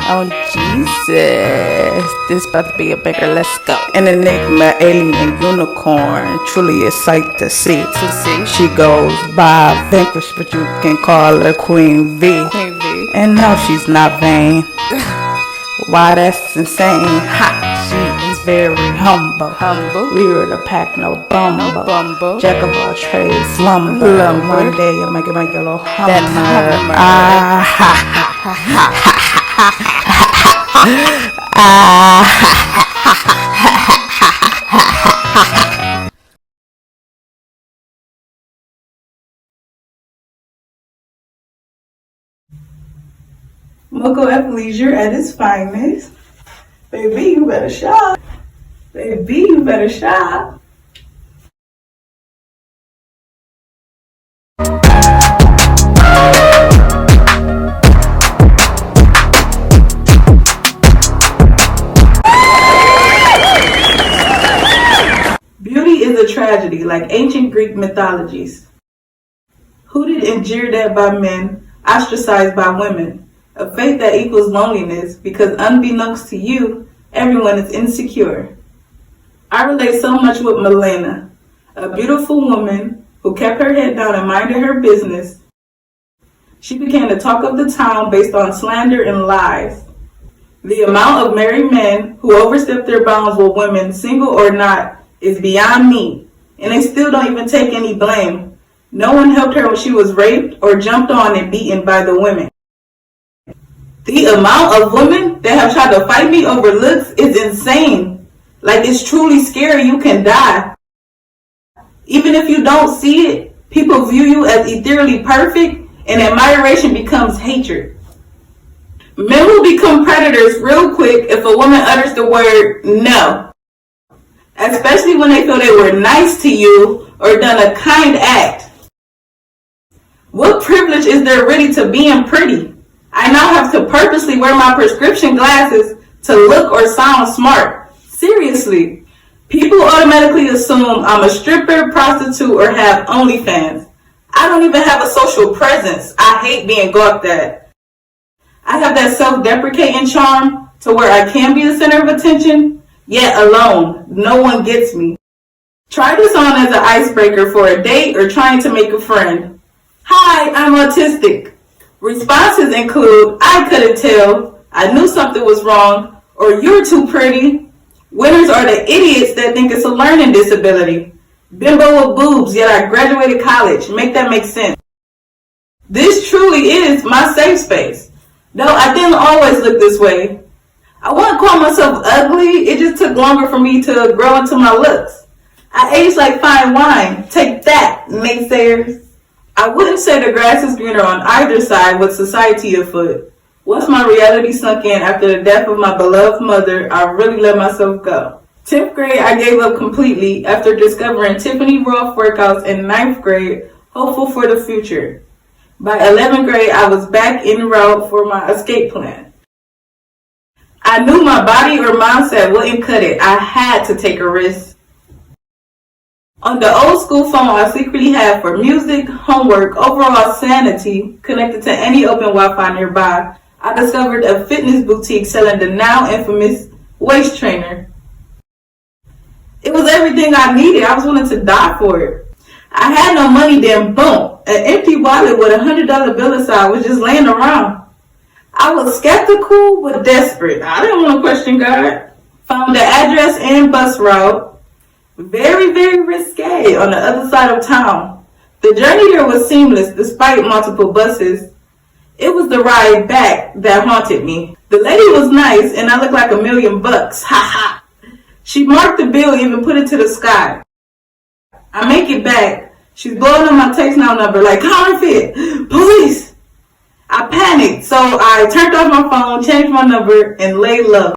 Oh, Jesus. This about to be a bigger. Let's go. An enigma, alien, unicorn. Truly a sight to see. She goes by Vanquish, but you can call her Queen V. And no, she's not vain. Why, that's insane. Ha, she is very humble. We were the pack, no bumble. Jack of all trades, slumber. One day you'll make a little hummer. Moco athleisure at its finest. Baby, you better shop. Baby, you better shop. Beauty is a tragedy, like ancient Greek mythologies. Hooted and jeered at by men, ostracized by women. A fate that equals loneliness because unbeknownst to you, everyone is insecure. I relate so much with Milena, a beautiful woman who kept her head down and minded her business. She became the talk of the town based on slander and lies. The amount of married men who overstep their bounds with women, single or not, is beyond me, and they still don't even take any blame. No one helped her when she was raped or jumped on and beaten by the women. The amount of women that have tried to fight me over looks is insane. Like, it's truly scary. You can die. Even if you don't see it, people view you as ethereally perfect, and admiration becomes hatred. Men will become predators real quick if a woman utters the word no. Especially when they feel they were nice to you or done a kind act. What privilege is there really to being pretty? I now have to purposely wear my prescription glasses to look or sound smart. Seriously. People automatically assume I'm a stripper, prostitute, or have OnlyFans. I don't even have a social presence. I hate being gawked at. I have that self-deprecating charm to where I can be the center of attention, yet alone. No one gets me. Try this on as an icebreaker for a date or trying to make a friend. Hi, I'm autistic. Responses include, I couldn't tell, I knew something was wrong, or you're too pretty. Winners are the idiots that think it's a learning disability. Bimbo with boobs, yet I graduated college. Make that make sense. This truly is my safe space. Though I didn't always look this way. I wouldn't call myself ugly, it just took longer for me to grow into my looks. I aged like fine wine. Take that, naysayers. I wouldn't say the grass is greener on either side with society afoot. Once my reality sunk in after the death of my beloved mother, I really let myself go. 10th grade, I gave up completely after discovering Tiffany Roth workouts in 9th grade, hopeful for the future. By 11th grade, I was back en route for my escape plan. I knew my body or mindset wouldn't cut it. I had to take a risk. On the old school phone I secretly had for music, homework, overall sanity, connected to any open Wi-Fi nearby, I discovered a fitness boutique selling the now infamous waist trainer. It was everything I needed. I was willing to die for it. I had no money, then boom, an empty wallet with $100 bill inside was just laying around. I was skeptical but desperate. I didn't want to question God. Found the address and bus route. Very, very risque on the other side of town. The journey there was seamless despite multiple buses. It was the ride back that haunted me. The lady was nice and I looked like $1,000,000. Ha ha. She marked the bill, even put it to the sky. I make it back. She's blowing up my text now number like counterfeit. Police. I panicked, so I turned off my phone, changed my number, and lay low.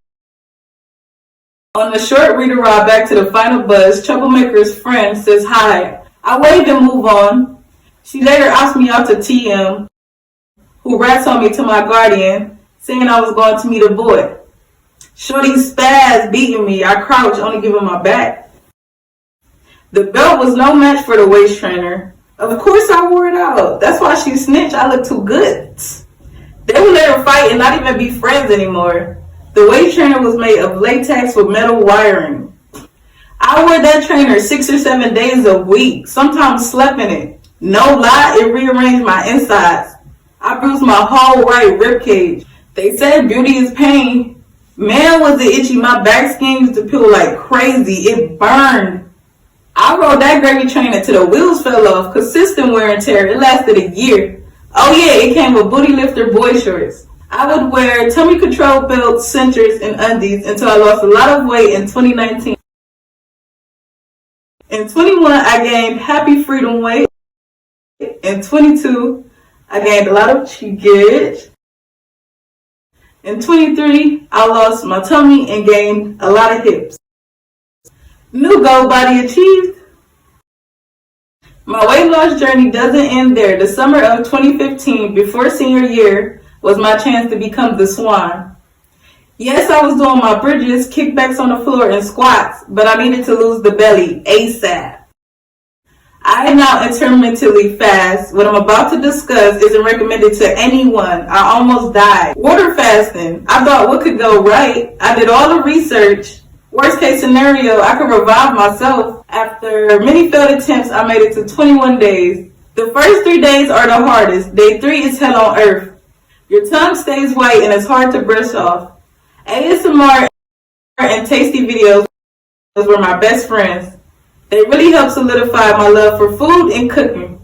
On the short read-a-ride back to the final bus, Troublemaker's friend says hi. I wave and move on. She later asked me out to TM, who rats on me to my guardian, saying I was going to meet a boy. Shorty spaz beating me. I crouch, only giving my back. The belt was no match for the waist trainer. Of course I wore it out. That's why she snitched. I look too good. They would let her fight and not even be friends anymore. The weight trainer was made of latex with metal wiring. I wore that trainer 6 or 7 days a week, sometimes slept in it. No lie, it rearranged my insides. I bruised my whole right rib cage. They said beauty is pain. Man, was it itchy. My back skin used to peel like crazy. It burned. I rode that gravy train until the wheels fell off. Consistent wear and tear. It lasted a year. Oh yeah, it came with booty lifter boy shorts. I would wear tummy control belts, cinchers, and undies until I lost a lot of weight in 2019. In 21, I gained happy freedom weight. In 22, I gained a lot of cheekage. In 23, I lost my tummy and gained a lot of hips. New goal body achieved. My weight loss journey doesn't end there. The summer of 2015, before senior year, was my chance to become the Swan. Yes, I was doing my bridges, kickbacks on the floor, and squats, but I needed to lose the belly ASAP. I now intermittently fast. What I'm about to discuss isn't recommended to anyone. I almost died. Water fasting. I thought, what could go right? I did all the research. Worst case scenario, I could revive myself. After many failed attempts, I made it to 21 days. The first 3 days are the hardest. Day 3 is hell on earth. Your tongue stays white and it's hard to brush off. ASMR and tasty videos were my best friends. They really helped solidify my love for food and cooking.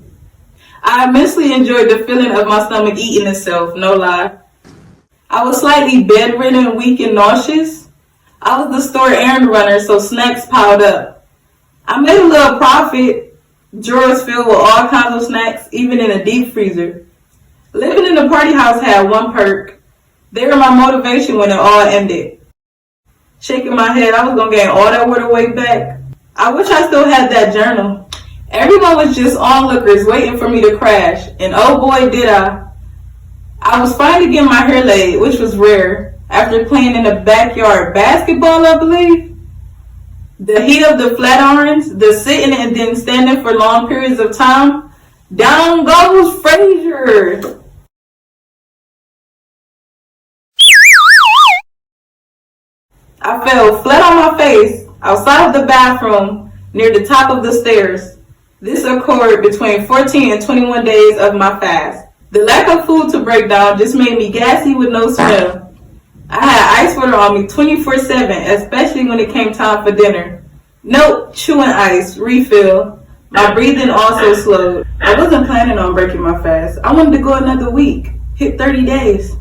I immensely enjoyed the feeling of my stomach eating itself, no lie. I was slightly bedridden, weak, and nauseous. I was the store errand runner, so snacks piled up. I made a little profit, drawers filled with all kinds of snacks, even in a deep freezer. Living in the party house had one perk. They were my motivation when it all ended. Shaking my head, I was going to gain all that water weight back. I wish I still had that journal. Everyone was just onlookers waiting for me to crash, and oh boy did I. I was finally getting my hair laid, which was rare, after playing in the backyard basketball, I believe. The heat of the flat irons, the sitting and then standing for long periods of time. Down goes Frazier. I fell flat on my face outside of the bathroom near the top of the stairs. This occurred between 14 and 21 days of my fast. The lack of food to break down just made me gassy with no smell. I had ice water on me 24/7, especially when it came time for dinner. Nope, chewing ice, refill. My breathing also slowed. I wasn't planning on breaking my fast. I wanted to go another week, hit 30 days.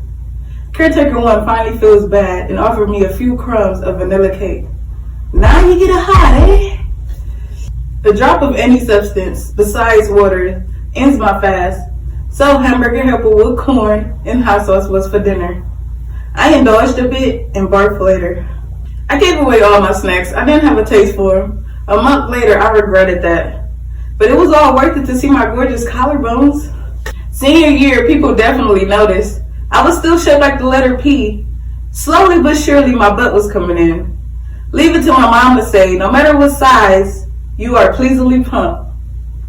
Caretaker 1 finally feels bad and offered me a few crumbs of vanilla cake. Now you get a hot, eh? The drop of any substance besides water ends my fast. So hamburger helper with corn and hot sauce was for dinner. I indulged a bit and barfed later. I gave away all my snacks. I didn't have a taste for them. A month later, I regretted that. But it was all worth it to see my gorgeous collarbones. Senior year, people definitely noticed. I was still shaped like the letter P. Slowly but surely, my butt was coming in. Leave it to my mom to say, no matter what size, you are pleasingly plump.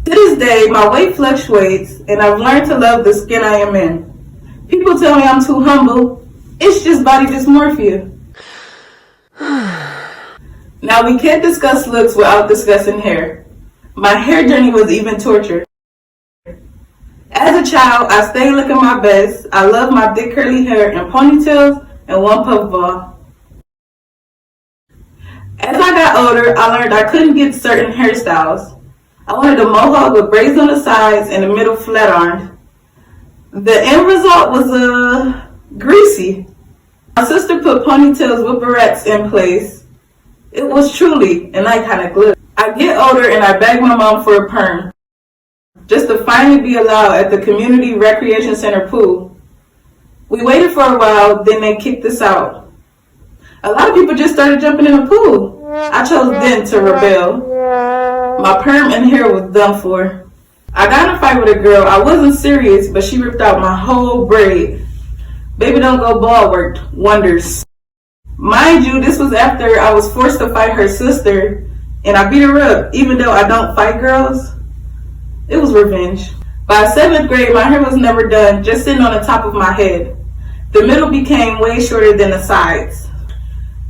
To this day, my weight fluctuates, and I've learned to love the skin I am in. People tell me I'm too humble. It's just body dysmorphia. Now, we can't discuss looks without discussing hair. My hair journey was even torture. As a child, I stayed looking my best. I love my thick curly hair in ponytails and one puff ball. As I got older, I learned I couldn't get certain hairstyles. I wanted a mohawk with braids on the sides and the middle flat ironed. The end result was greasy. My sister put ponytails with barrettes in place. It was truly an iconic look. I get older and I beg my mom for a perm, just to finally be allowed at the community recreation center pool. We waited for a while, then they kicked us out. A lot of people just started jumping in the pool. I chose then to rebel. My perm and hair was done for. I got in a fight with a girl. I wasn't serious, but she ripped out my whole braid. Baby don't go bald worked wonders. Mind you, this was after I was forced to fight her sister, and I beat her up, even though I don't fight girls. It was revenge. By 7th grade, my hair was never done, just sitting on the top of my head. The middle became way shorter than the sides.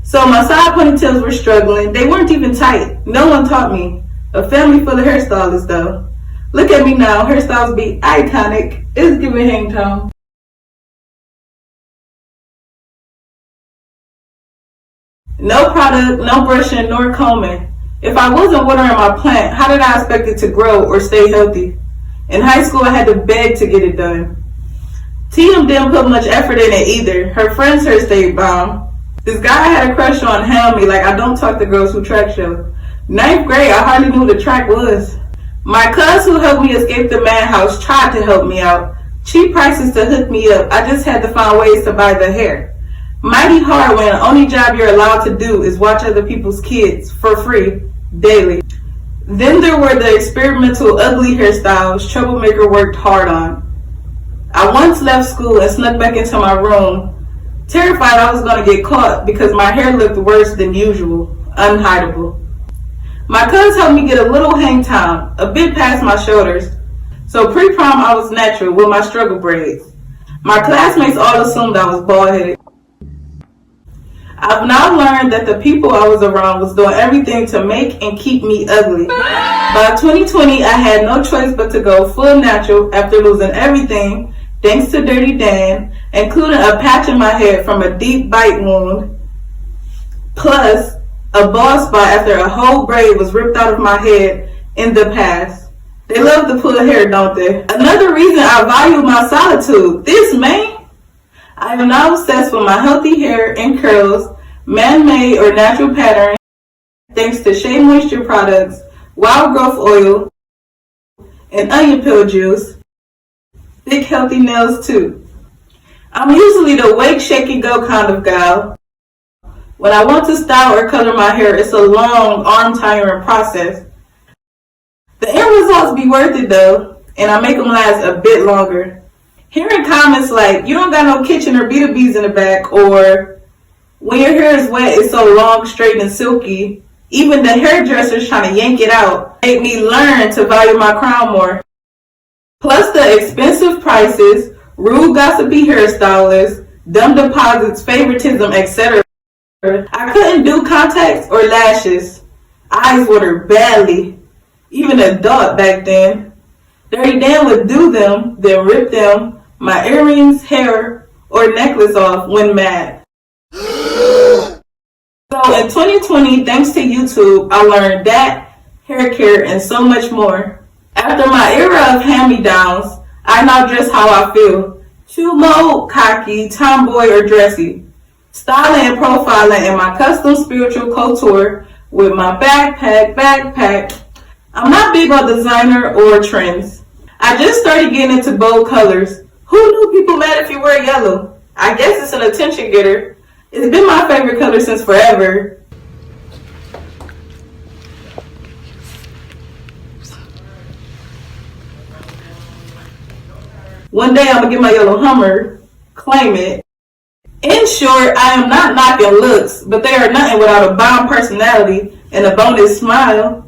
So my side ponytails were struggling. They weren't even tight. No one taught me. A family full of hairstylists though. Look at me now. Hairstyles be iconic. It's giving hang time. No product, no brushing, nor combing. If I wasn't watering my plant, how did I expect it to grow or stay healthy? In high school, I had to beg to get it done. TM didn't put much effort in it either. Her friend's hair stayed bomb. This guy I had a crush on held me like I don't talk to girls who track show. 9th grade, I hardly knew what a track was. My cousin who helped me escape the madhouse tried to help me out. Cheap prices to hook me up. I just had to find ways to buy the hair. Mighty hard when the only job you're allowed to do is watch other people's kids for free daily. Then there were the experimental ugly hairstyles Troublemaker worked hard on. I once left school and snuck back into my room, terrified I was going to get caught because my hair looked worse than usual, unhideable. My cousins helped me get a little hang time, a bit past my shoulders. So pre-prom I was natural with my struggle braids. My classmates all assumed I was bald-headed. I've now learned that the people I was around was doing everything to make and keep me ugly. By 2020, I had no choice but to go full natural after losing everything, thanks to Dirty Dan, including a patch in my head from a deep bite wound, plus a bald spot after a whole braid was ripped out of my head in the past. They love to pull hair, don't they? Another reason I value my solitude. This man, I am now obsessed with my healthy hair and curls, man-made or natural pattern, thanks to Shea Moisture products, wild growth oil, and onion peel juice. Thick, healthy nails too. I'm usually the wake, shake, and go kind of gal. When I want to style or color my hair, it's a long, arm-tiring process. The end results be worth it though, and I make them last a bit longer. Hearing comments like, you don't got no kitchen or bees in the back, or when your hair is wet, it's so long, straight, and silky, even the hairdressers trying to yank it out, made me learn to value my crown more. Plus the expensive prices, rude gossipy hairstylists, dumb deposits, favoritism, etc. I couldn't do contacts or lashes. Eyes watered badly, even an adult back then. Dirty Dan would do them, then rip them, my earrings, hair, or necklace off when mad. So in 2020, thanks to YouTube, I learned that, hair care, and so much more. After my era of hand-me-downs, I now dress how I feel. True mode, cocky, tomboy, or dressy. Styling and profiling in my custom spiritual couture with my backpack. I'm not big on designer or trends. I just started getting into bold colors. Who knew people mad if you wear yellow? I guess it's an attention getter. It's been my favorite color since forever. One day I'm gonna get my yellow Hummer, claim it. In short, I am not knocking looks, but they are nothing without a bomb personality and a bonus smile.